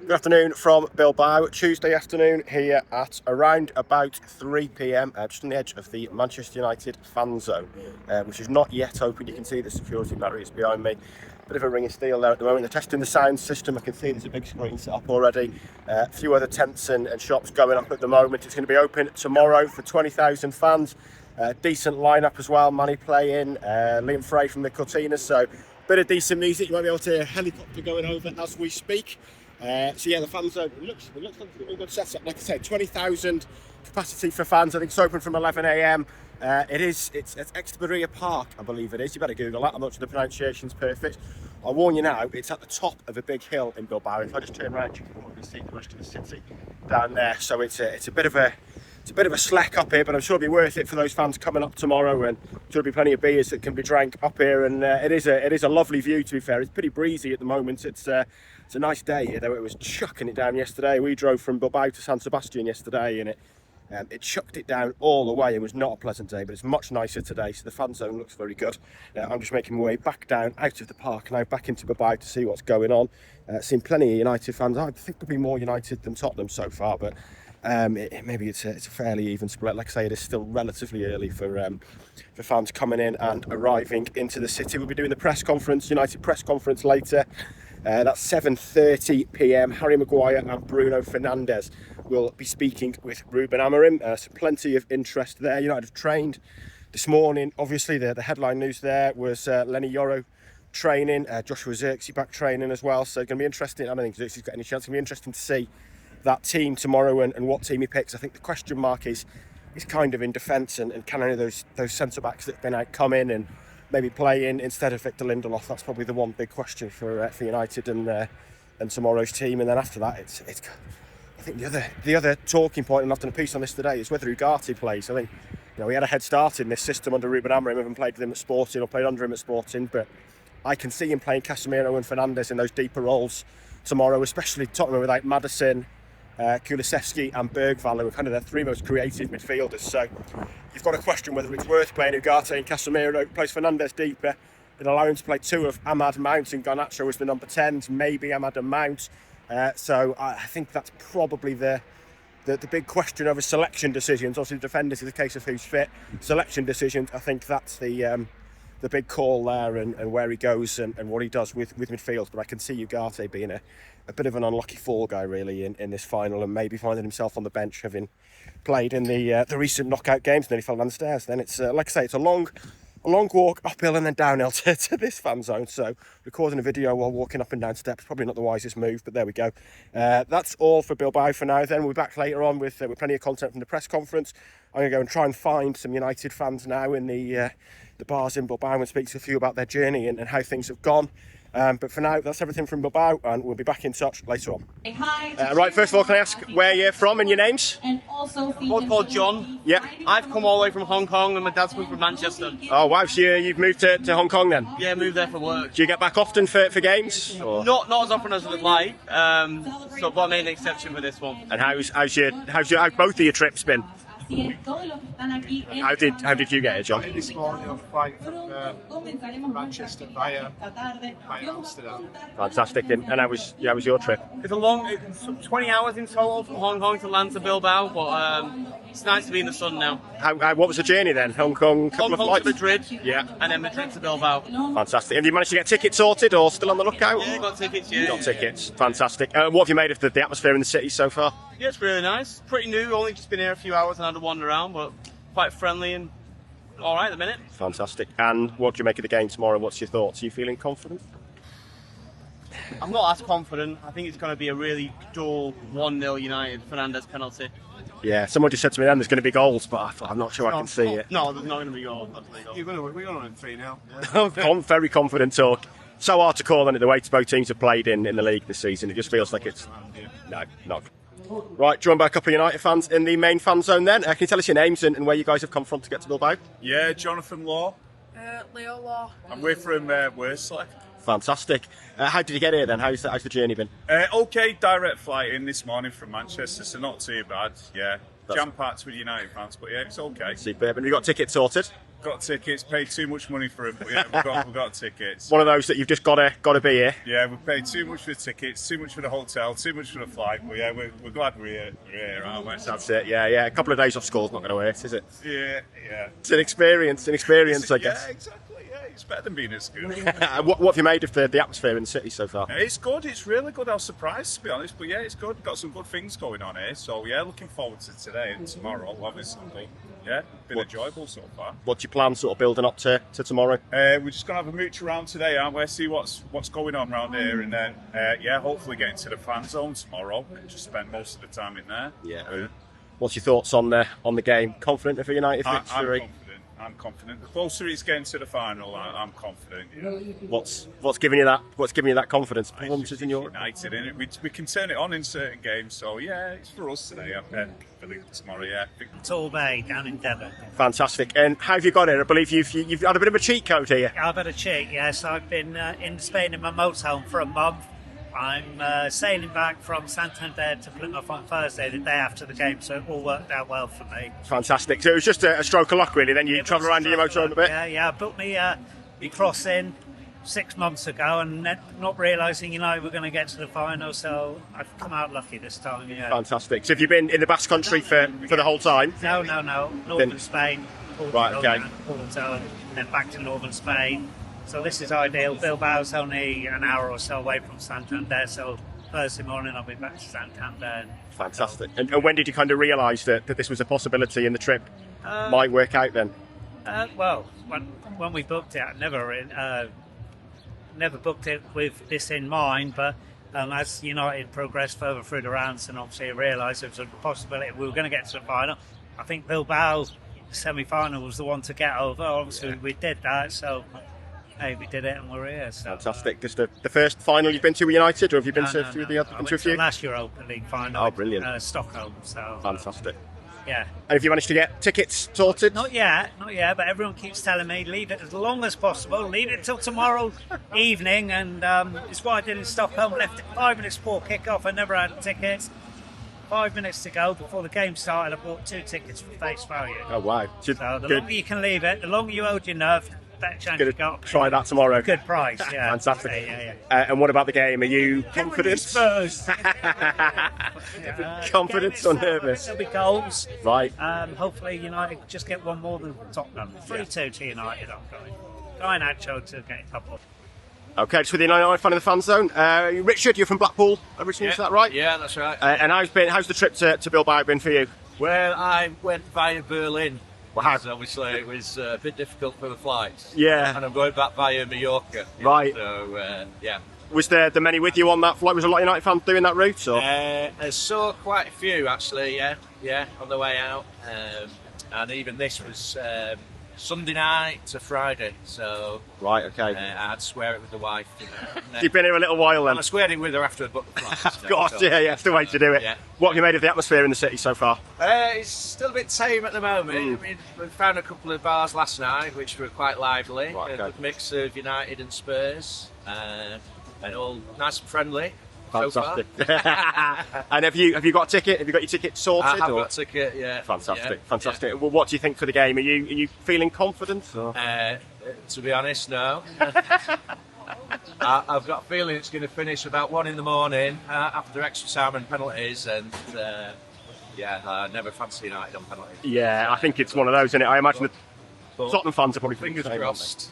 Good afternoon from Bilbao. Tuesday afternoon here at around about 3 p.m, just on the edge of the Manchester United fan zone, which is not yet open. You can see the security barriers behind me. Bit of a ring of steel there at the moment. They're testing the sound system. I can see there's a big screen set up already. A few other tents and shops going up at the moment. It's going to be open tomorrow for 20,000 fans. Decent lineup as well. Manny playing, Liam Fray from the Cortinas. So bit of decent music. You might be able to hear a helicopter going over as we speak. So yeah, the fan zone looks like a good setup. Like I say, 20,000 capacity for fans. I think it's open from 11 a.m. It's Extrabarria Park, I believe it is. You better Google that. I'm not sure the pronunciation's perfect. I'll warn you now, it's at the top of a big hill in Bilbao. If I just turn around, you can probably see the rest of the city down there. So it's a bit of a slack up here, but I'm sure it'll be worth it for those fans coming up tomorrow, and there'll be plenty of beers that can be drank up here. And it is a lovely view, to be fair. It's pretty breezy at the moment. It's a nice day here, though. It was chucking it down yesterday. We drove from Bilbao to San Sebastian yesterday, and it chucked it down all the way. It was not a pleasant day, but it's much nicer today, so the fan zone looks very good. I'm just making my way back down out of the park now, back into Bilbao to see what's going on. Seen plenty of United fans. I think there'll be more United than Tottenham so far, but maybe it's a fairly even split. Like I say, it is still relatively early for fans coming in and arriving into the city. We'll be doing the press conference, United press conference later. That's 7:30 p.m. Harry Maguire and Bruno Fernandes will be speaking with Ruben Amorim. So plenty of interest there. United have trained this morning. Obviously, the headline news there was Lenny Yoro training, Joshua Zirkzee back training as well. So it's going to be interesting. I don't think Zirkzee's got any chance. It's going to be interesting to see that team tomorrow and what team he picks. I think the question mark is kind of in defence and can any of those centre backs that have been out come in and maybe play in instead of Victor Lindelof. That's probably the one big question for United and tomorrow's team. And then after that, it's I think the other talking point, and I've done a piece on this today, is whether Ugarte plays. I think we had a head start in this system under Ruben Amorim. I haven't played with him at Sporting or played under him at Sporting, but I can see him playing Casemiro and Fernandes in those deeper roles tomorrow, especially Tottenham without Maddison, Kulusevski and Bergvall, who are kind of their three most creative midfielders. So you've got to question whether it's worth playing Ugarte and Casemiro. Plays Fernandes deeper. It'll allow him to play two of Ahmad, Mount and Garnacho as the number 10s, maybe Ahmad and Mount. So I think that's probably the big question over selection decisions. Obviously, the defenders is a case of who's fit. Selection decisions, I think that's the big call there, and where he goes and what he does with midfield. But I can see Ugarte being a bit of an unlucky fall guy really in this final, and maybe finding himself on the bench having played in the recent knockout games. Nearly fell down the stairs. Then it's like I say, it's a long walk uphill and then downhill to this fan zone. So recording a video while walking up and down steps, probably not the wisest move, but there we go. That's all for Bilbao for now. Then we'll be back later on with plenty of content from the press conference. I'm going to go and try and find some United fans now in the bars in Bilbao and speak to a few about their journey and how things have gone. But for now, that's everything from Bilbao, and we'll be back in touch later on. Right, first of all, can I ask where you're from and your names? I'm called John. Yeah. I've come all the way from Hong Kong, and my dad's come from Manchester. Oh wow, so you've moved to Hong Kong then? Yeah, moved there for work. Do you get back often for games? Or? Not as often as I'd like, so but I made an exception for this one. And how's both of your trips been? How did you get here, John? This morning on flight from Manchester via Amsterdam. Fantastic. And how was your trip? It's 20 hours in total from Hong Kong to land to Bilbao, but it's nice to be in the sun now. What was the journey then? Hong Kong, couple of flights? To Madrid, yeah, and then Madrid to Bilbao. Fantastic. And you managed to get tickets sorted, or still on the lookout? Yeah, got tickets. Yeah, you got tickets. Fantastic. What have you made of the atmosphere in the city so far? Yeah, it's really nice. Pretty new. Only just been here a few hours and had to wander around, but quite friendly and all right at the minute. Fantastic. And what do you make of the game tomorrow? What's your thoughts? Are you feeling confident? I'm not as confident. I think it's going to be a really dull 1-0 United Fernandes penalty. Yeah, someone just said to me then there's going to be goals, but I'm not sure I can see it. No, there's not going to be goals. We're going to win 3-0. I'm very confident talk. So hard to call on it the way both teams have played in the league this season. It just feels like it's... No, not. Right, joined by a couple of United fans in the main fan zone then. Can you tell us your names and where you guys have come from to get to Bilbao? Yeah, Jonathan Law. Leo Law. And we're from Worsley. Fantastic. How did you get here then? How's the journey been? Okay, direct flight in this morning from Manchester, so not too bad. Yeah, jam-packed with United fans, but yeah, it's okay. Superb. And have you got tickets sorted? got tickets, paid too much money for them, but yeah, we've got tickets. One of those that you've just got to be here. Yeah, we paid too much for the tickets, too much for the hotel, too much for the flight, but yeah, we're glad we're here, aren't we? That's it. Yeah. A couple of days off school's not going to hurt, is it? Yeah. It's an experience, I guess. Yeah, exactly. Yeah, it's better than being at school. What have you made of the atmosphere in the city so far? It's good. It's really good. I was surprised, to be honest, but yeah, it's good. Got some good things going on here. So yeah, looking forward to today and tomorrow, obviously. Yeah, been enjoyable so far. What's your plan, sort of building up to tomorrow? We're just gonna have a mooch around today, aren't we? See what's going on around here, and then hopefully get into the fan zone tomorrow and just spend most of the time in there. Yeah. What's your thoughts on the game? Confident of a United victory? I'm confident. The closer it's getting to the final, I'm confident. Yeah. What's giving you that confidence? Performances in Europe. United, innit? We can turn it on in certain games. So yeah, it's for us today. For tomorrow, yeah. Torbay down in Devon. Fantastic. And how have you got here? I believe you've had a bit of a cheat code here. I've had a cheat. Yes, I've been in Spain in my motorhome for a month. I'm sailing back from Santander to Plymouth on Thursday, the day after the game, so it all worked out well for me. Fantastic. So it was just a stroke of luck, really. Then you travel around in your motorhome a bit. Yeah. I booked me crossing 6 months ago, and not realising we're going to get to the final, so I've come out lucky this time. Yeah. Fantastic. So have you been in the Basque Country for the whole time? No. Northern Spain. Portugal, right. Okay. Porto, and then back to northern Spain. So this is ideal. Bilbao's only an hour or so away from Santander, so Thursday morning I'll be back to Santander. Fantastic. And when did you kind of realise that this was a possibility and the trip might work out then? Well, when we booked it, I never booked it with this in mind, but as United progressed further through the rounds and obviously realised there was a possibility we were going to get to the final, I think Bilbao semi-final was the one to get over. Obviously we did that, so... Hey, we did it and we're here. So, fantastic. Just the first final you've been to with United, or have you been to the other? I went to last Europa League Final. Oh, brilliant. Stockholm. So fantastic. Yeah. And have you managed to get tickets sorted? Not yet, but everyone keeps telling me leave it as long as possible. Leave it till tomorrow evening, and it's what I did in Stockholm. Left it 5 minutes before kick-off. I never had tickets. 5 minutes to go before the game started. I bought 2 tickets for face value. Oh wow! So the longer you can leave it, the longer you hold your nerve, better chance you got. Try that tomorrow. Good price, yeah. Fantastic. Yeah. And what about the game? Are you confident? Spurs. Confident or nervous? There'll be goals. Right. Hopefully United just get one more than Tottenham. 3-2 to United. I'm going. Guy Nacho to get a couple. Okay, just with the United fan in the fan zone. Richard, you're from Blackpool originally, is that right? Yeah, that's right. And how's the trip to Bilbao been for you? Well, I went via Berlin. Wow. So obviously it was a bit difficult for the flights. Yeah. And I'm going back via Mallorca. Right. So, yeah. Was there many with you on that flight? Was a lot of United fans doing that route? Or? I saw quite a few, actually, yeah, on the way out. And even this was Sunday night to Friday, so... Right, okay. I had to swear it with the wife. You've been here a little while then? And I sweared it with her after I booked the flight. Of course, so, yeah, it's the way to do it. Yeah. What have you made of the atmosphere in the city so far? It's still a bit tame at the moment. I mean, we found a couple of bars last night which were quite lively. Right, okay. A good mix of United and Spurs, and all nice and friendly. Fantastic. So and have you got a ticket? Have you got your ticket sorted? I have got a ticket, yeah. Fantastic, yeah, fantastic. Yeah. Well, what do you think for the game? Are you feeling confident? Or? To be honest, no. I've got a feeling it's going to finish about 1 in the morning after extra time and penalties, and I never fancy United on penalties. Yeah, I think it's one of those, isn't it? I imagine the Tottenham fans are probably fingers crossed.